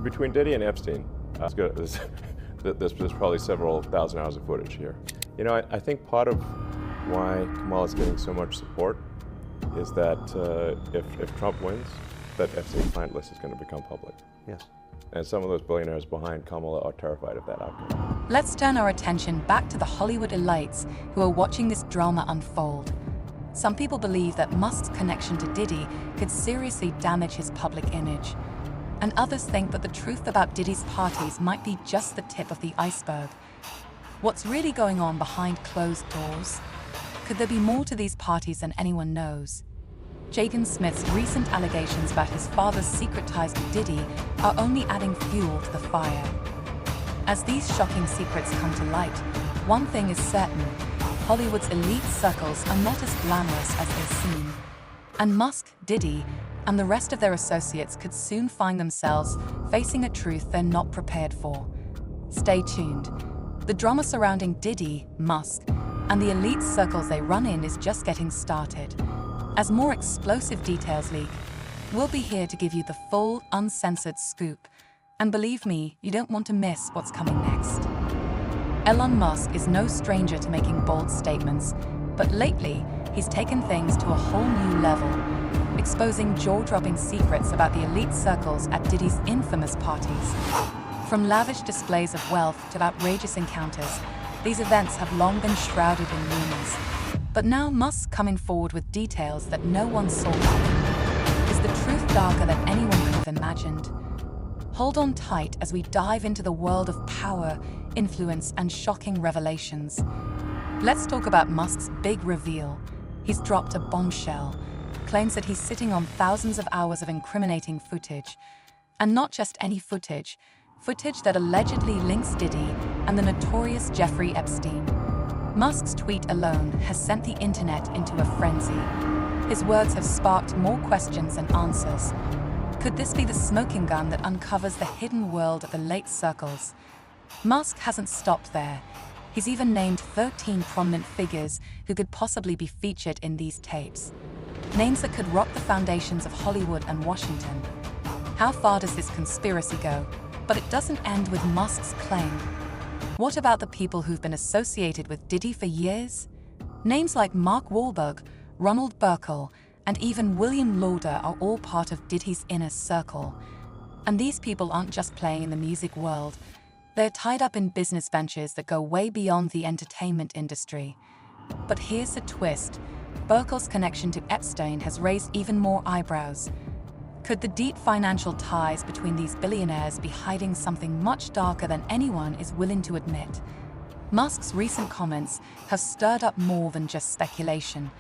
Between Diddy and Epstein, there's probably several thousand hours of footage here. You know, I think part of why Kamala is getting so much support is that if Trump wins, that Epstein client list is going to become public. Yes. And some of those billionaires behind Kamala are terrified of that outcome. Let's turn our attention back to the Hollywood elites who are watching this drama unfold. Some people believe that Musk's connection to Diddy could seriously damage his public image. And others think that the truth about Diddy's parties might be just the tip of the iceberg. What's really going on behind closed doors? Could there be more to these parties than anyone knows? Jaden Smith's recent allegations about his father's secret ties to Diddy are only adding fuel to the fire. As these shocking secrets come to light, one thing is certain: Hollywood's elite circles are not as glamorous as they seem. And Musk, Diddy, and the rest of their associates could soon find themselves facing a truth they're not prepared for. Stay tuned. The drama surrounding Diddy, Musk, and the elite circles they run in is just getting started. As more explosive details leak, we'll be here to give you the full, uncensored scoop. And believe me, you don't want to miss what's coming next. Elon Musk is no stranger to making bold statements, but lately, he's taken things to a whole new level, exposing jaw-dropping secrets about the elite circles at Diddy's infamous parties. From lavish displays of wealth to outrageous encounters, these events have long been shrouded in rumors. But now Musk's coming forward with details that no one saw coming. Is the truth darker than anyone could have imagined? Hold on tight as we dive into the world of power, influence, and shocking revelations. Let's talk about Musk's big reveal. He's dropped a bombshell, claims that he's sitting on thousands of hours of incriminating footage. And not just any footage that allegedly links Diddy and the notorious Jeffrey Epstein. Musk's tweet alone has sent the internet into a frenzy. His words have sparked more questions than answers. Could this be the smoking gun that uncovers the hidden world of the late circles? Musk hasn't stopped there. He's even named 13 prominent figures who could possibly be featured in these tapes. Names that could rock the foundations of Hollywood and Washington. How far does this conspiracy go? But it doesn't end with Musk's claim. What about the people who've been associated with Diddy for years? Names like Mark Wahlberg, Ronald Burkle, and even William Lauder are all part of Diddy's inner circle. And these people aren't just playing in the music world. They're tied up in business ventures that go way beyond the entertainment industry. But here's the twist. Burkle's connection to Epstein has raised even more eyebrows. Could the deep financial ties between these billionaires be hiding something much darker than anyone is willing to admit? Musk's recent comments have stirred up more than just speculation.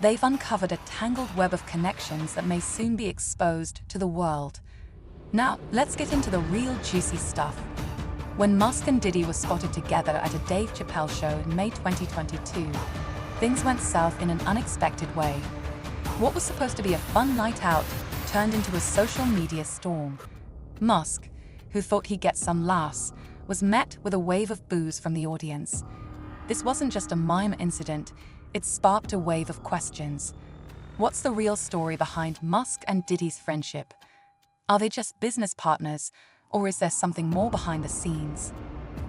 They've uncovered a tangled web of connections that may soon be exposed to the world. Now, let's get into the real juicy stuff. When Musk and Diddy were spotted together at a Dave Chappelle show in May 2022, things went south in an unexpected way. What was supposed to be a fun night out turned into a social media storm. Musk, who thought he'd get some laughs, was met with a wave of boos from the audience. This wasn't just a mime incident, it sparked a wave of questions. What's the real story behind Musk and Diddy's friendship? Are they just business partners, or is there something more behind the scenes?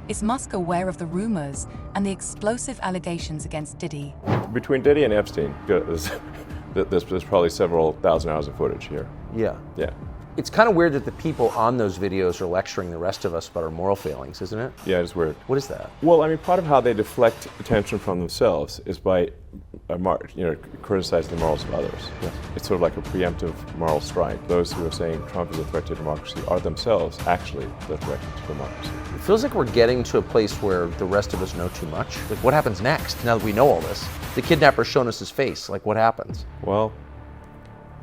Is Musk aware of the rumors and the explosive allegations against Diddy? Between Diddy and Epstein, there's probably several thousand hours of footage here. Yeah. Yeah. It's kind of weird that the people on those videos are lecturing the rest of us about our moral failings, isn't it? Yeah, it's weird. What is that? Well, I mean, part of how they deflect attention from themselves is by criticizing the morals of others. Yes. It's sort of like a preemptive moral strike. Those who are saying Trump is a threat to democracy are themselves actually the threat to democracy. It feels like we're getting to a place where the rest of us know too much. Like, what happens next now that we know all this? The kidnapper's shown us his face. Like, what happens? Well,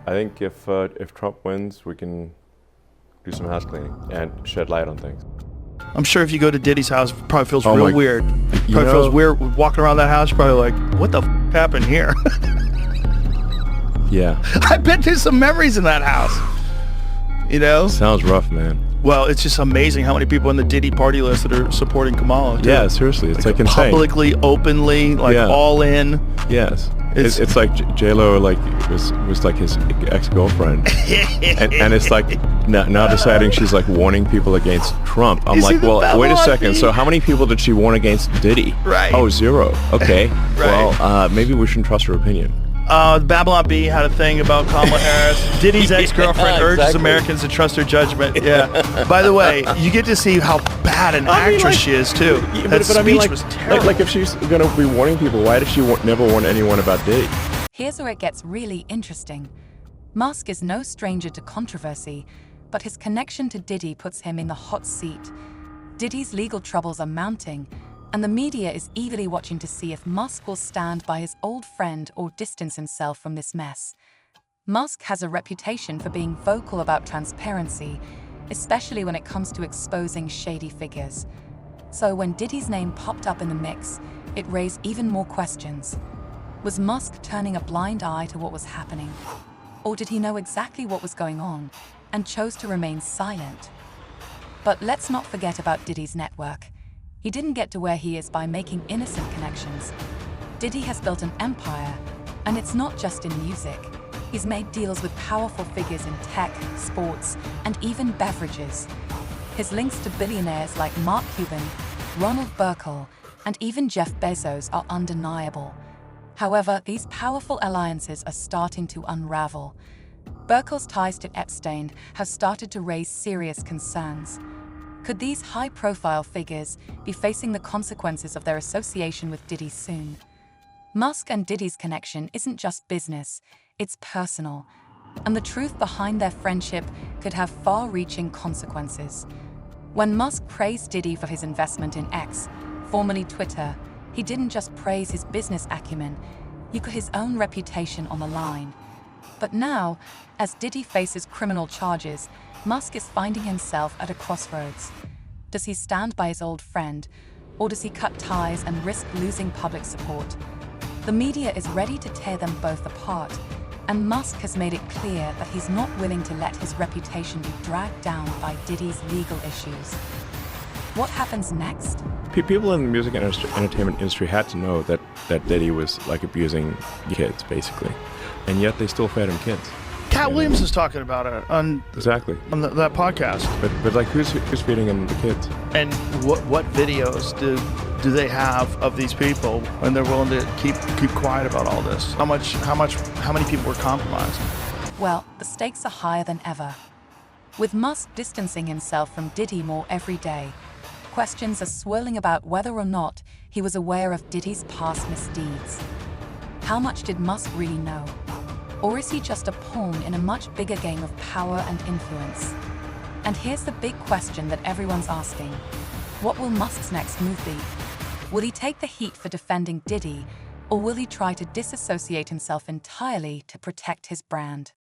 I think if Trump wins, we can do some house cleaning and shed light on things. I'm sure if you go to Diddy's house, it probably feels real weird. Probably feels weird walking around that house. You're probably like, what the happened here? Yeah. I bet there's some memories in that house. You know? Sounds rough, man. Well, it's just amazing how many people on the Diddy party list that are supporting Kamala. Too. Yeah, seriously, it's like insane. Publicly, openly, like all in. Yes. It's like J-Lo was like his ex-girlfriend, and it's like now deciding she's like warning people against Trump. I'm like, well, wait a second. So how many people did she warn against Diddy? Right. Oh, 0. Okay. Right. Well, maybe we shouldn't trust her opinion. Babylon Bee had a thing about Kamala Harris. Diddy's ex-girlfriend urges Exactly. Americans to trust her judgment. Yeah. By the way, you get to see how bad an actress she is too. That speech was terrible. Like if she's gonna be warning people, why does she never warn anyone about Diddy? Here's where it gets really interesting. Musk is no stranger to controversy, but his connection to Diddy puts him in the hot seat. Diddy's legal troubles are mounting, and the media is eagerly watching to see if Musk will stand by his old friend or distance himself from this mess. Musk has a reputation for being vocal about transparency, especially when it comes to exposing shady figures. So when Diddy's name popped up in the mix, it raised even more questions. Was Musk turning a blind eye to what was happening? Or did he know exactly what was going on and chose to remain silent? But let's not forget about Diddy's network. He didn't get to where he is by making innocent connections. Diddy has built an empire, and it's not just in music. He's made deals with powerful figures in tech, sports, and even beverages. His links to billionaires like Mark Cuban, Ronald Burkle, and even Jeff Bezos are undeniable. However, these powerful alliances are starting to unravel. Burkle's ties to Epstein have started to raise serious concerns. Could these high-profile figures be facing the consequences of their association with Diddy soon? Musk and Diddy's connection isn't just business, it's personal. And the truth behind their friendship could have far-reaching consequences. When Musk praised Diddy for his investment in X, formerly Twitter, he didn't just praise his business acumen, he put his own reputation on the line. But now, as Diddy faces criminal charges, Musk is finding himself at a crossroads. Does he stand by his old friend, or does he cut ties and risk losing public support? The media is ready to tear them both apart, and Musk has made it clear that he's not willing to let his reputation be dragged down by Diddy's legal issues. What happens next? People in the music and entertainment industry had to know that Diddy was like abusing kids, basically, and yet they still fed him kids. Cat Williams is talking about it on that podcast. But like who's feeding him the kids? And what videos do they have of these people when they're willing to keep quiet about all this? How many people were compromised? Well, the stakes are higher than ever. With Musk distancing himself from Diddy more every day, questions are swirling about whether or not he was aware of Diddy's past misdeeds. How much did Musk really know? Or is he just a pawn in a much bigger game of power and influence? And here's the big question that everyone's asking. What will Musk's next move be? Will he take the heat for defending Diddy, or will he try to disassociate himself entirely to protect his brand?